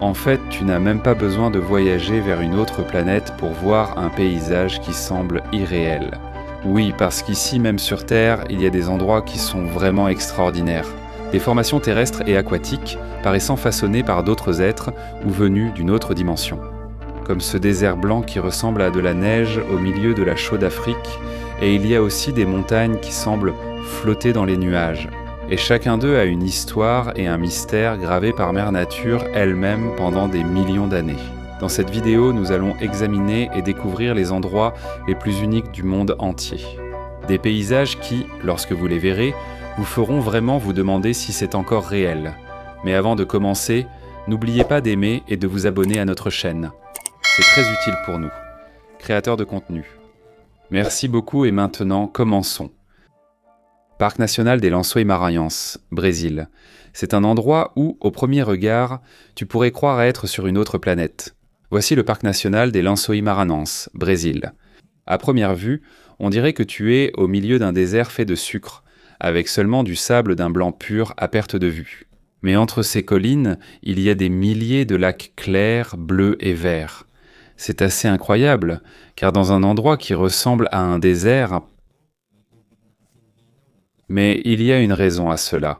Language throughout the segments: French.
En fait, tu n'as même pas besoin de voyager vers une autre planète pour voir un paysage qui semble irréel. Oui, parce qu'ici, même sur Terre, il y a des endroits qui sont vraiment extraordinaires. Des formations terrestres et aquatiques paraissant façonnées par d'autres êtres ou venus d'une autre dimension. Comme ce désert blanc qui ressemble à de la neige au milieu de la chaude Afrique, et il y a aussi des montagnes qui semblent flotter dans les nuages. Et chacun d'eux a une histoire et un mystère gravés par Mère Nature elle-même pendant des millions d'années. Dans cette vidéo, nous allons examiner et découvrir les endroits les plus uniques du monde entier. Des paysages qui, lorsque vous les verrez, vous feront vraiment vous demander si c'est encore réel. Mais avant de commencer, n'oubliez pas d'aimer et de vous abonner à notre chaîne. C'est très utile pour nous, créateurs de contenu. Merci beaucoup et maintenant, commençons. Parc national des Lençóis-Maranhães, Brésil. C'est un endroit où, au premier regard, tu pourrais croire être sur une autre planète. Voici le parc national des Lençóis-Maranhães, Brésil. À première vue, on dirait que tu es au milieu d'un désert fait de sucre, avec seulement du sable d'un blanc pur à perte de vue. Mais entre ces collines, il y a des milliers de lacs clairs, bleus et verts. C'est assez incroyable, car dans un endroit qui ressemble à un désert, mais il y a une raison à cela.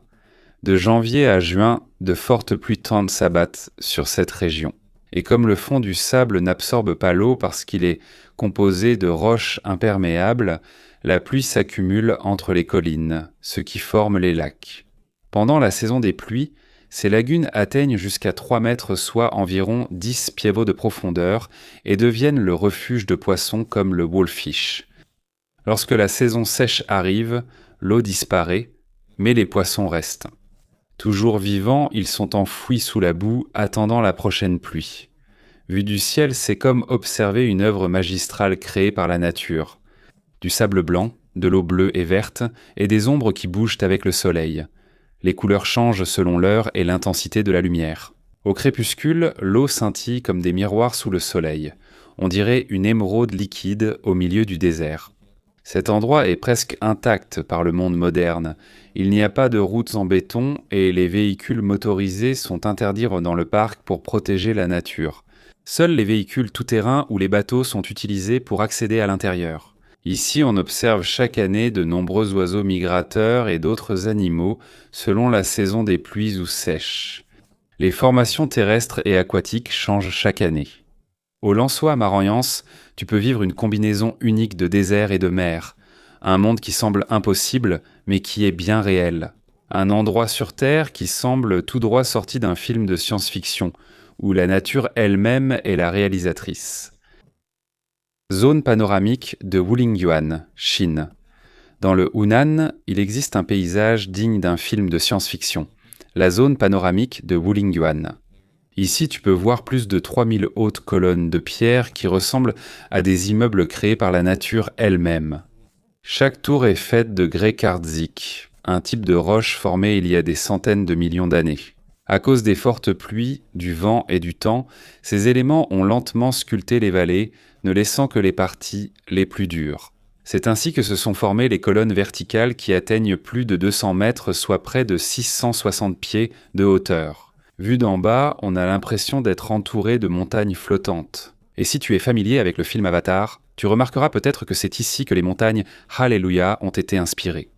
De janvier à juin, de fortes pluies tendent s'abattent sur cette région. Et comme le fond du sable n'absorbe pas l'eau parce qu'il est composé de roches imperméables, la pluie s'accumule entre les collines, ce qui forme les lacs. Pendant la saison des pluies, ces lagunes atteignent jusqu'à 3 mètres, soit environ 10 pieds de profondeur, et deviennent le refuge de poissons comme le wolfish. Lorsque la saison sèche arrive, l'eau disparaît, mais les poissons restent. Toujours vivants, ils sont enfouis sous la boue, attendant la prochaine pluie. Vu du ciel, c'est comme observer une œuvre magistrale créée par la nature. Du sable blanc, de l'eau bleue et verte, et des ombres qui bougent avec le soleil. Les couleurs changent selon l'heure et l'intensité de la lumière. Au crépuscule, l'eau scintille comme des miroirs sous le soleil. On dirait une émeraude liquide au milieu du désert. Cet endroit est presque intact par le monde moderne. Il n'y a pas de routes en béton et les véhicules motorisés sont interdits dans le parc pour protéger la nature. Seuls les véhicules tout-terrain ou les bateaux sont utilisés pour accéder à l'intérieur. Ici, on observe chaque année de nombreux oiseaux migrateurs et d'autres animaux selon la saison des pluies ou sèches. Les formations terrestres et aquatiques changent chaque année. Au Lençóis-Maranhães, tu peux vivre une combinaison unique de désert et de mer. Un monde qui semble impossible, mais qui est bien réel. Un endroit sur Terre qui semble tout droit sorti d'un film de science-fiction, où la nature elle-même est la réalisatrice. Zone panoramique de Wulingyuan, Chine. Dans le Hunan, il existe un paysage digne d'un film de science-fiction. La zone panoramique de Wulingyuan. Ici, tu peux voir plus de 3000 hautes colonnes de pierre qui ressemblent à des immeubles créés par la nature elle-même. Chaque tour est faite de grès quartzique, un type de roche formé il y a des centaines de millions d'années. À cause des fortes pluies, du vent et du temps, ces éléments ont lentement sculpté les vallées, ne laissant que les parties les plus dures. C'est ainsi que se sont formées les colonnes verticales qui atteignent plus de 200 mètres, soit près de 660 pieds de hauteur. Vu d'en bas, on a l'impression d'être entouré de montagnes flottantes. Et si tu es familier avec le film Avatar, tu remarqueras peut-être que c'est ici que les montagnes Hallelujah ont été inspirées.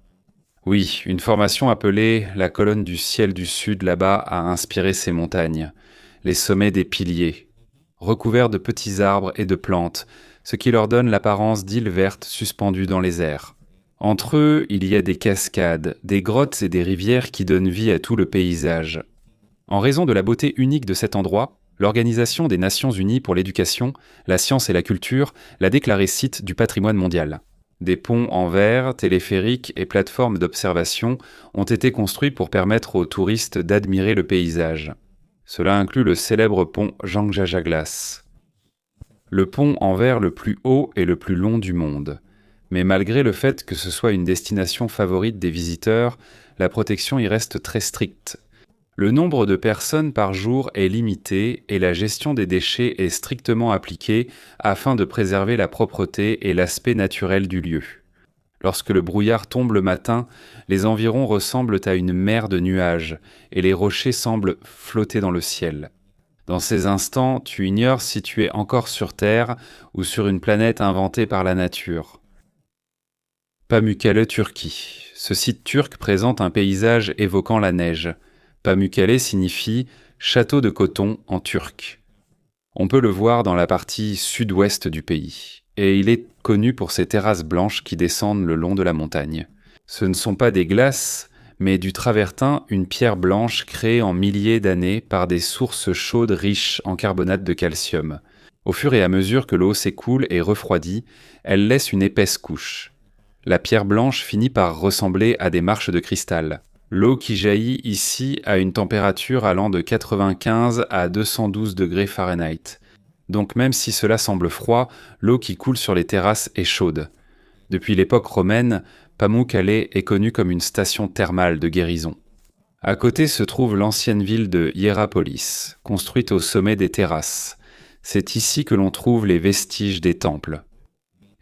Oui, une formation appelée la colonne du ciel du sud là-bas a inspiré ces montagnes. Les sommets des piliers, recouverts de petits arbres et de plantes, ce qui leur donne l'apparence d'îles vertes suspendues dans les airs. Entre eux, il y a des cascades, des grottes et des rivières qui donnent vie à tout le paysage. En raison de la beauté unique de cet endroit, l'Organisation des Nations Unies pour l'éducation, la science et la culture l'a déclaré site du patrimoine mondial. Des ponts en verre, téléphériques et plateformes d'observation ont été construits pour permettre aux touristes d'admirer le paysage. Cela inclut le célèbre pont Jangjajaglas. Le pont en verre le plus haut et le plus long du monde. Mais malgré le fait que ce soit une destination favorite des visiteurs, la protection y reste très stricte. Le nombre de personnes par jour est limité et la gestion des déchets est strictement appliquée afin de préserver la propreté et l'aspect naturel du lieu. Lorsque le brouillard tombe le matin, les environs ressemblent à une mer de nuages et les rochers semblent flotter dans le ciel. Dans ces instants, tu ignores si tu es encore sur Terre ou sur une planète inventée par la nature. Pamukkale, Turquie. Ce site turc présente un paysage évoquant la neige. Pamukkale signifie « château de coton » en turc. On peut le voir dans la partie sud-ouest du pays, et il est connu pour ses terrasses blanches qui descendent le long de la montagne. Ce ne sont pas des glaces, mais du travertin, une pierre blanche créée en milliers d'années par des sources chaudes riches en carbonate de calcium. Au fur et à mesure que l'eau s'écoule et refroidit, elle laisse une épaisse couche. La pierre blanche finit par ressembler à des marches de cristal. L'eau qui jaillit ici a une température allant de 95 à 212 degrés Fahrenheit. Donc même si cela semble froid, l'eau qui coule sur les terrasses est chaude. Depuis l'époque romaine, Pamukkale est connue comme une station thermale de guérison. À côté se trouve l'ancienne ville de Hiérapolis, construite au sommet des terrasses. C'est ici que l'on trouve les vestiges des temples.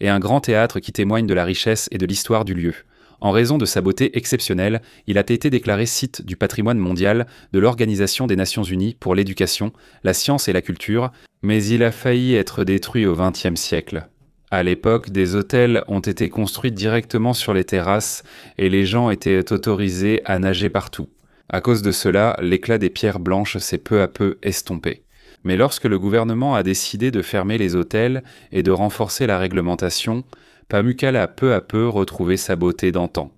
Et un grand théâtre qui témoigne de la richesse et de l'histoire du lieu. En raison de sa beauté exceptionnelle, il a été déclaré site du patrimoine mondial de l'Organisation des Nations Unies pour l'éducation, la science et la culture, mais il a failli être détruit au XXe siècle. À l'époque, des hôtels ont été construits directement sur les terrasses et les gens étaient autorisés à nager partout. À cause de cela, l'éclat des pierres blanches s'est peu à peu estompé. Mais lorsque le gouvernement a décidé de fermer les hôtels et de renforcer la réglementation, Pamukkale a peu à peu retrouvé sa beauté d'antan.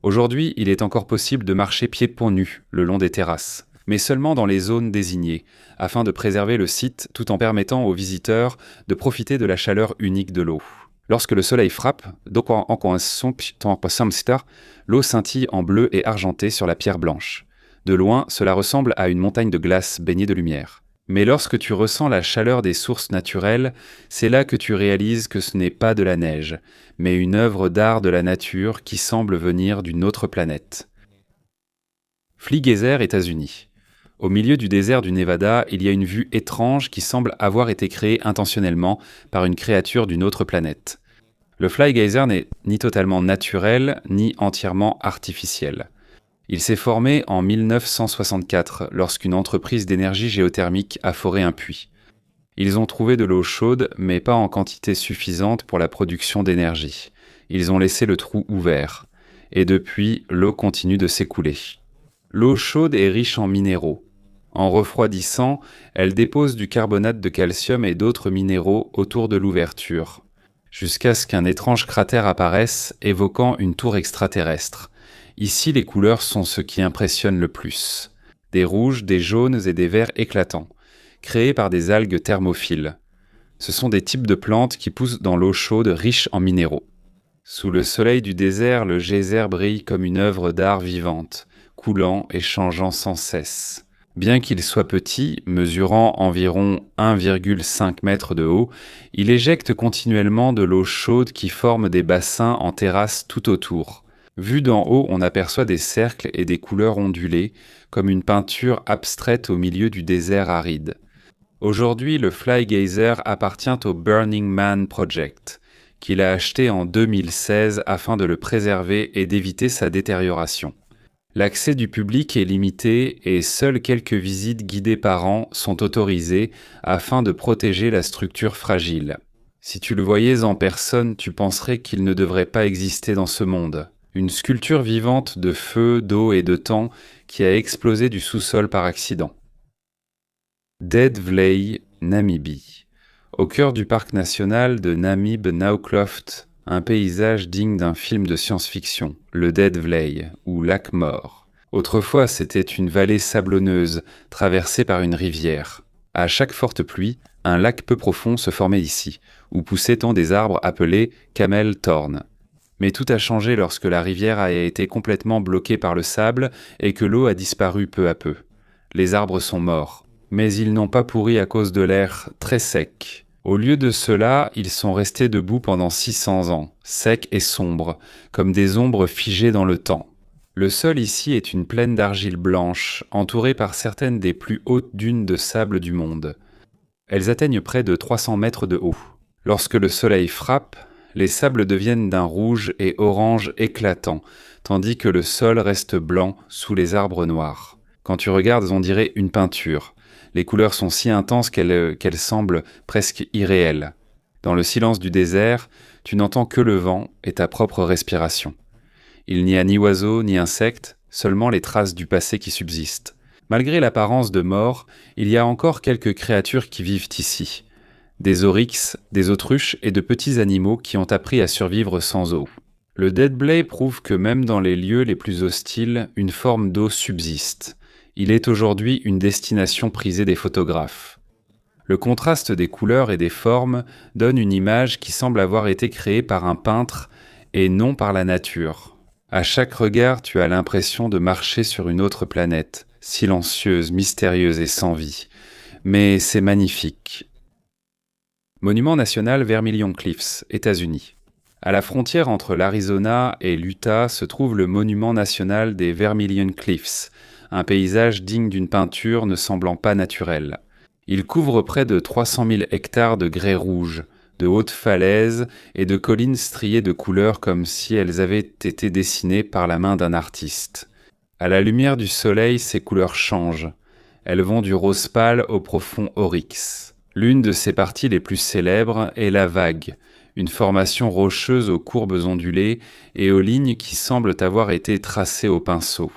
Aujourd'hui, il est encore possible de marcher pieds-poings nus le long des terrasses, mais seulement dans les zones désignées, afin de préserver le site tout en permettant aux visiteurs de profiter de la chaleur unique de l'eau. Lorsque le soleil frappe, l'eau scintille en bleu et argenté sur la pierre blanche. De loin, cela ressemble à une montagne de glace baignée de lumière. Mais lorsque tu ressens la chaleur des sources naturelles, c'est là que tu réalises que ce n'est pas de la neige, mais une œuvre d'art de la nature qui semble venir d'une autre planète. Fly-Geyser, États-Unis. Au milieu du désert du Nevada, il y a une vue étrange qui semble avoir été créée intentionnellement par une créature d'une autre planète. Le Fly-Geyser n'est ni totalement naturel, ni entièrement artificiel. Il s'est formé en 1964 lorsqu'une entreprise d'énergie géothermique a foré un puits. Ils ont trouvé de l'eau chaude, mais pas en quantité suffisante pour la production d'énergie. Ils ont laissé le trou ouvert. Et depuis, l'eau continue de s'écouler. L'eau chaude est riche en minéraux. En refroidissant, elle dépose du carbonate de calcium et d'autres minéraux autour de l'ouverture, jusqu'à ce qu'un étrange cratère apparaisse, évoquant une tour extraterrestre. Ici, les couleurs sont ce qui impressionne le plus. Des rouges, des jaunes et des verts éclatants, créés par des algues thermophiles. Ce sont des types de plantes qui poussent dans l'eau chaude riche en minéraux. Sous le soleil du désert, le geyser brille comme une œuvre d'art vivante, coulant et changeant sans cesse. Bien qu'il soit petit, mesurant environ 1,5 mètre de haut, il éjecte continuellement de l'eau chaude qui forme des bassins en terrasse tout autour. Vu d'en haut, on aperçoit des cercles et des couleurs ondulées, comme une peinture abstraite au milieu du désert aride. Aujourd'hui, le Fly-Geyser appartient au Burning Man Project, qu'il a acheté en 2016 afin de le préserver et d'éviter sa détérioration. L'accès du public est limité et seules quelques visites guidées par an sont autorisées afin de protéger la structure fragile. Si tu le voyais en personne, tu penserais qu'il ne devrait pas exister dans ce monde. Une sculpture vivante de feu, d'eau et de temps qui a explosé du sous-sol par accident. Dead Vley, Namibie. Au cœur du parc national de Namib-Naukluft, un paysage digne d'un film de science-fiction, le Dead Vley, ou lac mort. Autrefois, c'était une vallée sablonneuse, traversée par une rivière. À chaque forte pluie, un lac peu profond se formait ici, où poussaient des arbres appelés camel thorn. Mais tout a changé lorsque la rivière a été complètement bloquée par le sable et que l'eau a disparu peu à peu. Les arbres sont morts, mais ils n'ont pas pourri à cause de l'air très sec. Au lieu de cela, ils sont restés debout pendant 600 ans, secs et sombres, comme des ombres figées dans le temps. Le sol ici est une plaine d'argile blanche, entourée par certaines des plus hautes dunes de sable du monde. Elles atteignent près de 300 mètres de haut. Lorsque le soleil frappe, les sables deviennent d'un rouge et orange éclatant, tandis que le sol reste blanc sous les arbres noirs. Quand tu regardes, on dirait une peinture, Les couleurs sont si intenses qu'elles semblent presque irréelles. Dans le silence du désert, tu n'entends que le vent et ta propre respiration. Il n'y a ni oiseaux ni insectes, seulement les traces du passé qui subsistent. Malgré l'apparence de mort, il y a encore quelques créatures qui vivent ici. Des oryx, des autruches et de petits animaux qui ont appris à survivre sans eau. Le Deadblay prouve que même dans les lieux les plus hostiles, une forme d'eau subsiste. Il est aujourd'hui une destination prisée des photographes. Le contraste des couleurs et des formes donne une image qui semble avoir été créée par un peintre et non par la nature. À chaque regard, tu as l'impression de marcher sur une autre planète, silencieuse, mystérieuse et sans vie. Mais c'est magnifique. Monument national Vermilion Cliffs, États-Unis. À la frontière entre l'Arizona et l'Utah se trouve le monument national des Vermilion Cliffs, un paysage digne d'une peinture ne semblant pas naturelle. Il couvre près de 300 000 hectares de grès rouge, de hautes falaises et de collines striées de couleurs comme si elles avaient été dessinées par la main d'un artiste. À la lumière du soleil, ces couleurs changent. Elles vont du rose pâle au profond oryx. L'une de ses parties les plus célèbres est la vague, une formation rocheuse aux courbes ondulées et aux lignes qui semblent avoir été tracées au pinceau.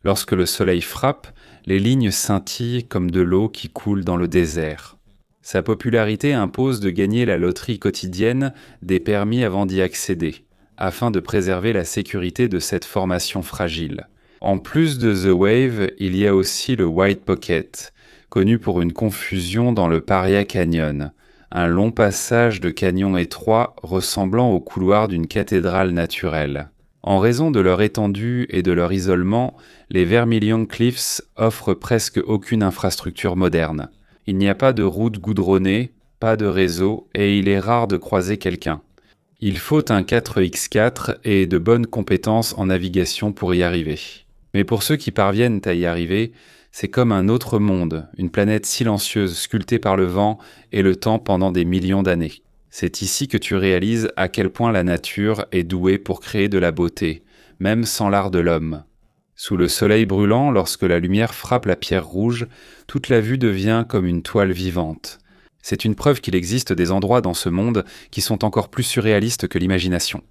Lorsque le soleil frappe, les lignes scintillent comme de l'eau qui coule dans le désert. Sa popularité impose de gagner la loterie quotidienne des permis avant d'y accéder, afin de préserver la sécurité de cette formation fragile. En plus de The Wave, il y a aussi le White Pocket, connu pour une confusion dans le Paria Canyon, un long passage de canyon étroit ressemblant au couloir d'une cathédrale naturelle. En raison de leur étendue et de leur isolement, les Vermilion Cliffs offrent presque aucune infrastructure moderne. Il n'y a pas de route goudronnée, pas de réseau, et il est rare de croiser quelqu'un. Il faut un 4x4 et de bonnes compétences en navigation pour y arriver. Mais pour ceux qui parviennent à y arriver, c'est comme un autre monde, une planète silencieuse sculptée par le vent et le temps pendant des millions d'années. C'est ici que tu réalises à quel point la nature est douée pour créer de la beauté, même sans l'art de l'homme. Sous le soleil brûlant, lorsque la lumière frappe la pierre rouge, toute la vue devient comme une toile vivante. C'est une preuve qu'il existe des endroits dans ce monde qui sont encore plus surréalistes que l'imagination.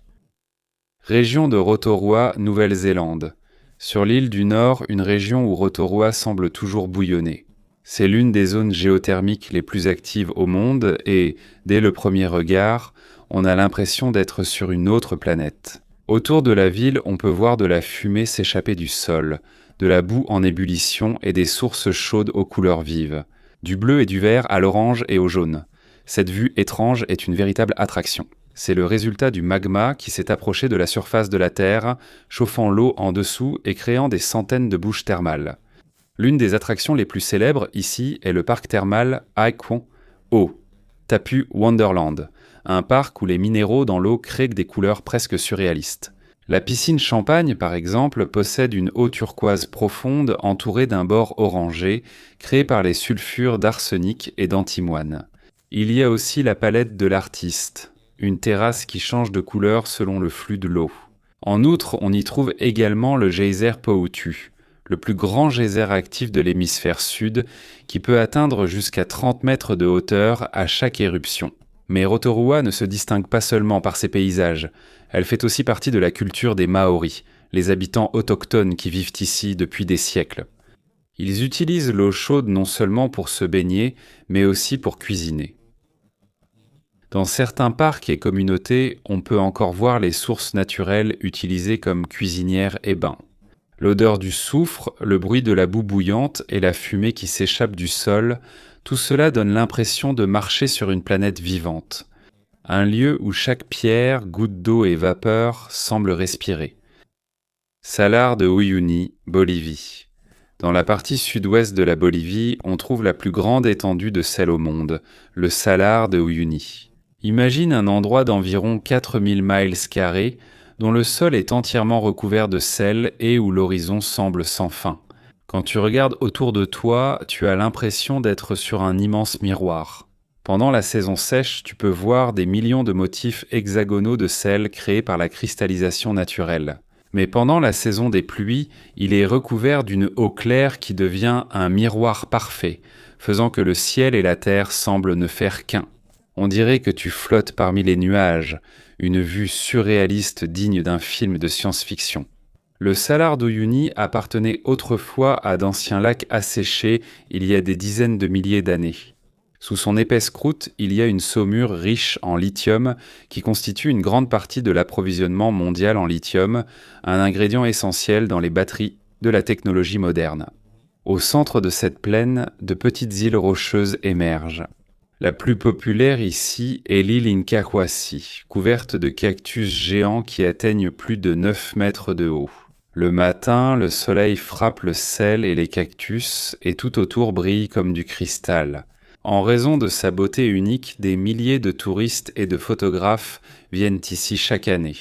Région de Rotorua, Nouvelle-Zélande. Sur l'île du Nord, une région où Rotorua semble toujours bouillonner. C'est l'une des zones géothermiques les plus actives au monde et, dès le premier regard, on a l'impression d'être sur une autre planète. Autour de la ville, on peut voir de la fumée s'échapper du sol, de la boue en ébullition et des sources chaudes aux couleurs vives. Du bleu et du vert à l'orange et au jaune. Cette vue étrange est une véritable attraction. C'est le résultat du magma qui s'est approché de la surface de la Terre, chauffant l'eau en dessous et créant des centaines de bouches thermales. L'une des attractions les plus célèbres ici est le parc thermal Aikwon-O, Tapu Wonderland, un parc où les minéraux dans l'eau créent des couleurs presque surréalistes. La piscine Champagne, par exemple, possède une eau turquoise profonde entourée d'un bord orangé, créé par les sulfures d'arsenic et d'antimoine. Il y a aussi la palette de l'artiste, une terrasse qui change de couleur selon le flux de l'eau. En outre, on y trouve également le geyser Pohuttu, le plus grand geyser actif de l'hémisphère sud, qui peut atteindre jusqu'à 30 mètres de hauteur à chaque éruption. Mais Rotorua ne se distingue pas seulement par ses paysages, elle fait aussi partie de la culture des Maoris, les habitants autochtones qui vivent ici depuis des siècles. Ils utilisent l'eau chaude non seulement pour se baigner, mais aussi pour cuisiner. Dans certains parcs et communautés, on peut encore voir les sources naturelles utilisées comme cuisinières et bains. L'odeur du soufre, le bruit de la boue bouillante et la fumée qui s'échappe du sol, tout cela donne l'impression de marcher sur une planète vivante. Un lieu où chaque pierre, goutte d'eau et vapeur semble respirer. Salar de Uyuni, Bolivie. Dans la partie sud-ouest de la Bolivie, on trouve la plus grande étendue de sel au monde, le Salar de Uyuni. Imagine un endroit d'environ 4000 miles carrés, dont le sol est entièrement recouvert de sel et où l'horizon semble sans fin. Quand tu regardes autour de toi, tu as l'impression d'être sur un immense miroir. Pendant la saison sèche, tu peux voir des millions de motifs hexagonaux de sel créés par la cristallisation naturelle. Mais pendant la saison des pluies, il est recouvert d'une eau claire qui devient un miroir parfait, faisant que le ciel et la terre semblent ne faire qu'un. On dirait que tu flottes parmi les nuages, une vue surréaliste digne d'un film de science-fiction. Le Salar d'Uyuni appartenait autrefois à d'anciens lacs asséchés il y a des dizaines de milliers d'années. Sous son épaisse croûte, il y a une saumure riche en lithium qui constitue une grande partie de l'approvisionnement mondial en lithium, un ingrédient essentiel dans les batteries de la technologie moderne. Au centre de cette plaine, de petites îles rocheuses émergent. La plus populaire ici est l'île Incahuasi, couverte de cactus géants qui atteignent plus de 9 mètres de haut. Le matin, le soleil frappe le sel et les cactus, et tout autour brille comme du cristal. En raison de sa beauté unique, des milliers de touristes et de photographes viennent ici chaque année.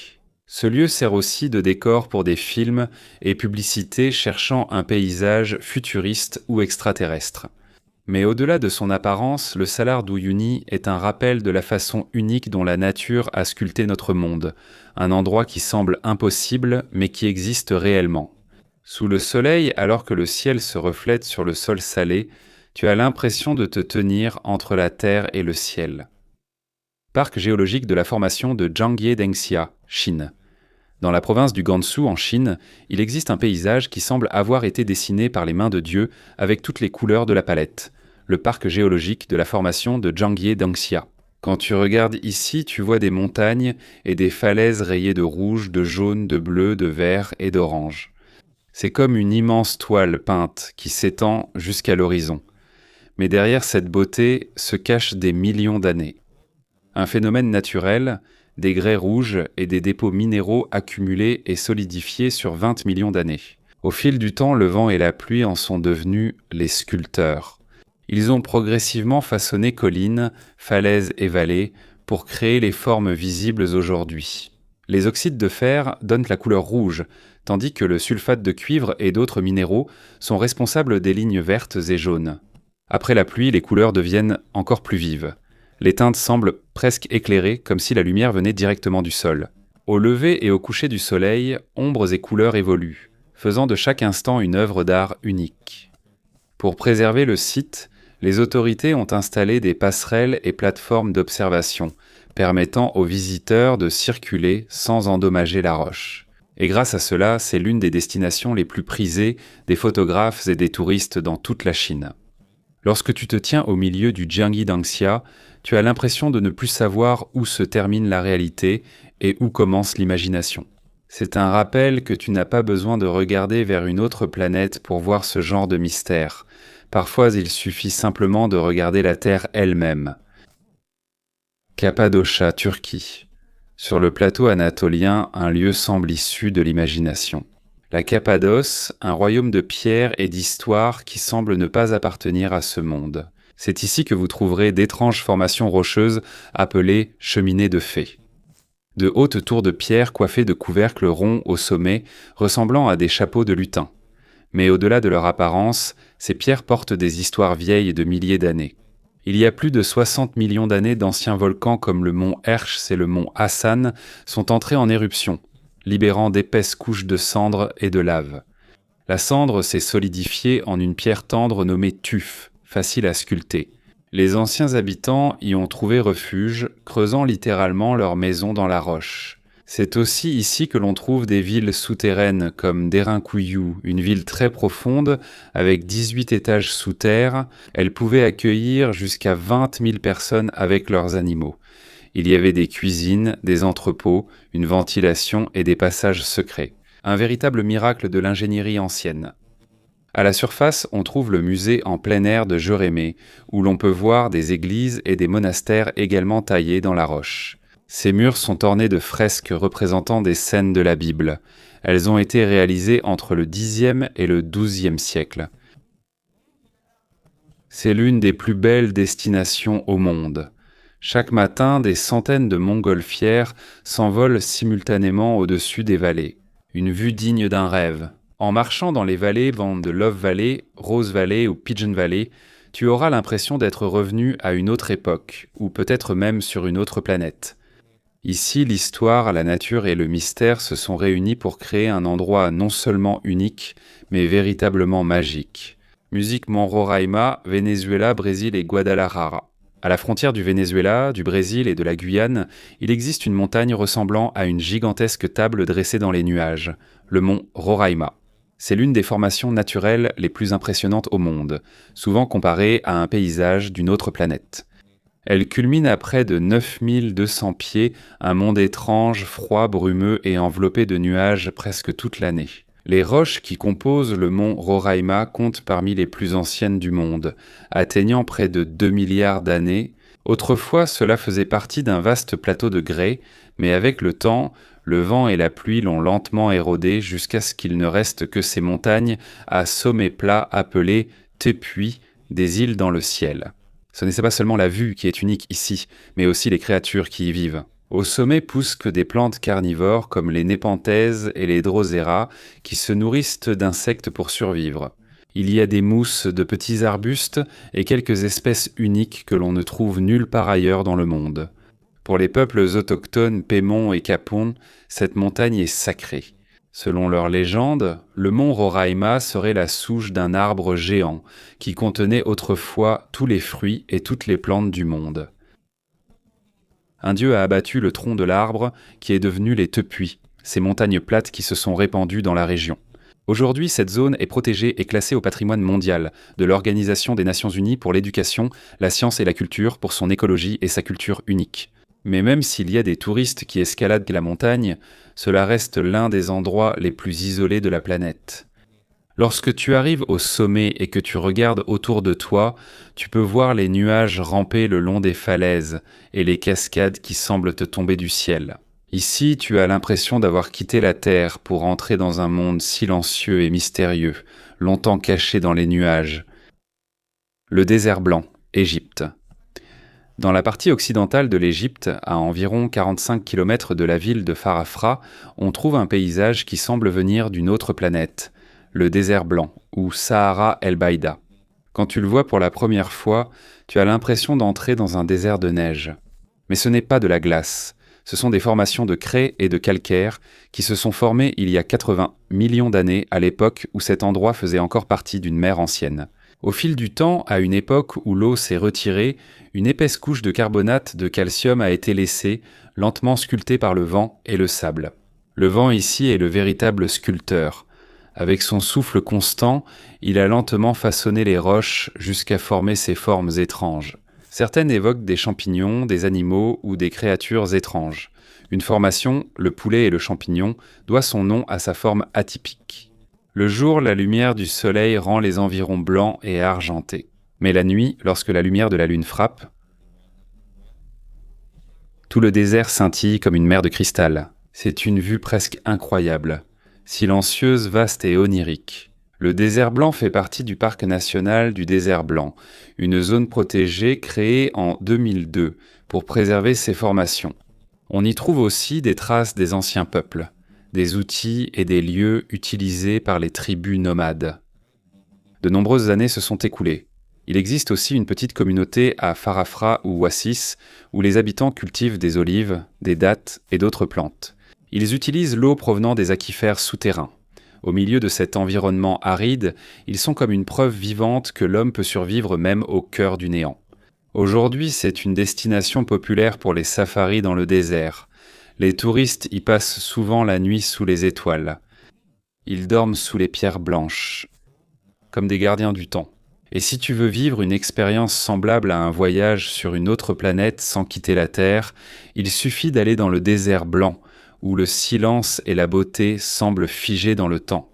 Ce lieu sert aussi de décor pour des films et publicités cherchant un paysage futuriste ou extraterrestre. Mais au-delà de son apparence, le Salar d'Uyuni est un rappel de la façon unique dont la nature a sculpté notre monde, un endroit qui semble impossible mais qui existe réellement. Sous le soleil, alors que le ciel se reflète sur le sol salé, tu as l'impression de te tenir entre la terre et le ciel. Parc géologique de la formation de Zhangye Dengxia, Chine. Dans la province du Gansu, en Chine, il existe un paysage qui semble avoir été dessiné par les mains de Dieu avec toutes les couleurs de la palette. Le parc géologique de la formation de Zhangye Dengxia. Quand tu regardes ici, tu vois des montagnes et des falaises rayées de rouge, de jaune, de bleu, de vert et d'orange. C'est comme une immense toile peinte qui s'étend jusqu'à l'horizon. Mais derrière cette beauté se cachent des millions d'années. Un phénomène naturel, des grès rouges et des dépôts minéraux accumulés et solidifiés sur 20 millions d'années. Au fil du temps, le vent et la pluie en sont devenus les sculpteurs. Ils ont progressivement façonné collines, falaises et vallées pour créer les formes visibles aujourd'hui. Les oxydes de fer donnent la couleur rouge, tandis que le sulfate de cuivre et d'autres minéraux sont responsables des lignes vertes et jaunes. Après la pluie, les couleurs deviennent encore plus vives. Les teintes semblent presque éclairées, comme si la lumière venait directement du sol. Au lever et au coucher du soleil, ombres et couleurs évoluent, faisant de chaque instant une œuvre d'art unique. Pour préserver le site, les autorités ont installé des passerelles et plateformes d'observation, permettant aux visiteurs de circuler sans endommager la roche. Et grâce à cela, c'est l'une des destinations les plus prisées des photographes et des touristes dans toute la Chine. Lorsque tu te tiens au milieu du Jiangyi Dangxia, tu as l'impression de ne plus savoir où se termine la réalité et où commence l'imagination. C'est un rappel que tu n'as pas besoin de regarder vers une autre planète pour voir ce genre de mystère. Parfois, il suffit simplement de regarder la Terre elle-même. Cappadocia, Turquie. Sur le plateau anatolien, un lieu semble issu de l'imagination. La Cappadoce, un royaume de pierre et d'histoire qui semble ne pas appartenir à ce monde. C'est ici que vous trouverez d'étranges formations rocheuses appelées cheminées de fées. De hautes tours de pierre coiffées de couvercles ronds au sommet, ressemblant à des chapeaux de lutin. Mais au-delà de leur apparence, ces pierres portent des histoires vieilles de milliers d'années. Il y a plus de 60 millions d'années, d'anciens volcans comme le mont Hersch et le mont Hassan sont entrés en éruption, libérant d'épaisses couches de cendres et de lave. La cendre s'est solidifiée en une pierre tendre nommée tuf, facile à sculpter. Les anciens habitants y ont trouvé refuge, creusant littéralement leur maison dans la roche. C'est aussi ici que l'on trouve des villes souterraines comme Derinkuyu, une ville très profonde avec 18 étages sous terre. Elle pouvait accueillir jusqu'à 20 000 personnes avec leurs animaux. Il y avait des cuisines, des entrepôts, une ventilation et des passages secrets. Un véritable miracle de l'ingénierie ancienne. À la surface, on trouve le musée en plein air de Jérémie, où l'on peut voir des églises et des monastères également taillés dans la roche. Ces murs sont ornés de fresques représentant des scènes de la Bible. Elles ont été réalisées entre le Xe et le XIIe siècle. C'est l'une des plus belles destinations au monde. Chaque matin, des centaines de montgolfières s'envolent simultanément au-dessus des vallées. Une vue digne d'un rêve. En marchant dans les vallées de Love Valley, Rose Valley ou Pigeon Valley, tu auras l'impression d'être revenu à une autre époque, ou peut-être même sur une autre planète. Ici, l'histoire, la nature et le mystère se sont réunis pour créer un endroit non seulement unique, mais véritablement magique. Musique Mont Roraima, Venezuela, Brésil et Guadalajara. À la frontière du Venezuela, du Brésil et de la Guyane, il existe une montagne ressemblant à une gigantesque table dressée dans les nuages, le mont Roraima. C'est l'une des formations naturelles les plus impressionnantes au monde, souvent comparée à un paysage d'une autre planète. Elle culmine à près de 9200 pieds, un monde étrange, froid, brumeux et enveloppé de nuages presque toute l'année. Les roches qui composent le mont Roraima comptent parmi les plus anciennes du monde, atteignant près de 2 milliards d'années. Autrefois, cela faisait partie d'un vaste plateau de grès, mais avec le temps, le vent et la pluie l'ont lentement érodé jusqu'à ce qu'il ne reste que ces montagnes à sommet plat appelées tepuis, des îles dans le ciel. Ce n'est pas seulement la vue qui est unique ici, mais aussi les créatures qui y vivent. Au sommet poussent que des plantes carnivores comme les népenthèses et les drosera qui se nourrissent d'insectes pour survivre. Il y a des mousses de petits arbustes et quelques espèces uniques que l'on ne trouve nulle part ailleurs dans le monde. Pour les peuples autochtones Pémon et Capon, cette montagne est sacrée. Selon leur légende, le mont Roraima serait la souche d'un arbre géant qui contenait autrefois tous les fruits et toutes les plantes du monde. Un dieu a abattu le tronc de l'arbre qui est devenu les tepuis, ces montagnes plates qui se sont répandues dans la région. Aujourd'hui, cette zone est protégée et classée au patrimoine mondial de l'Organisation des Nations Unies pour l'éducation, la science et la culture pour son écologie et sa culture unique. Mais même s'il y a des touristes qui escaladent la montagne, cela reste l'un des endroits les plus isolés de la planète. Lorsque tu arrives au sommet et que tu regardes autour de toi, tu peux voir les nuages ramper le long des falaises et les cascades qui semblent te tomber du ciel. Ici, tu as l'impression d'avoir quitté la Terre pour entrer dans un monde silencieux et mystérieux, longtemps caché dans les nuages. Le désert blanc, Égypte. Dans la partie occidentale de l'Égypte, à environ 45 km de la ville de Farafra, on trouve un paysage qui semble venir d'une autre planète, le désert blanc, ou Sahara el-Baïda. Quand tu le vois pour la première fois, tu as l'impression d'entrer dans un désert de neige. Mais ce n'est pas de la glace, ce sont des formations de craie et de calcaire qui se sont formées il y a 80 millions d'années à l'époque où cet endroit faisait encore partie d'une mer ancienne. Au fil du temps, à une époque où l'eau s'est retirée, une épaisse couche de carbonate de calcium a été laissée, lentement sculptée par le vent et le sable. Le vent ici est le véritable sculpteur. Avec son souffle constant, il a lentement façonné les roches jusqu'à former ces formes étranges. Certaines évoquent des champignons, des animaux ou des créatures étranges. Une formation, le poulet et le champignon, doit son nom à sa forme atypique. Le jour, la lumière du soleil rend les environs blancs et argentés. Mais la nuit, lorsque la lumière de la lune frappe, tout le désert scintille comme une mer de cristal. C'est une vue presque incroyable. Silencieuse, vaste et onirique. Le désert blanc fait partie du parc national du désert blanc, une zone protégée créée en 2002 pour préserver ses formations. On y trouve aussi des traces des anciens peuples, des outils et des lieux utilisés par les tribus nomades. De nombreuses années se sont écoulées. Il existe aussi une petite communauté à Farafra ou Oasis où les habitants cultivent des olives, des dattes et d'autres plantes. Ils utilisent l'eau provenant des aquifères souterrains. Au milieu de cet environnement aride, ils sont comme une preuve vivante que l'homme peut survivre même au cœur du néant. Aujourd'hui, c'est une destination populaire pour les safaris dans le désert. Les touristes y passent souvent la nuit sous les étoiles. Ils dorment sous les pierres blanches, comme des gardiens du temps. Et si tu veux vivre une expérience semblable à un voyage sur une autre planète sans quitter la Terre, il suffit d'aller dans le désert blanc, où le silence et la beauté semblent figés dans le temps.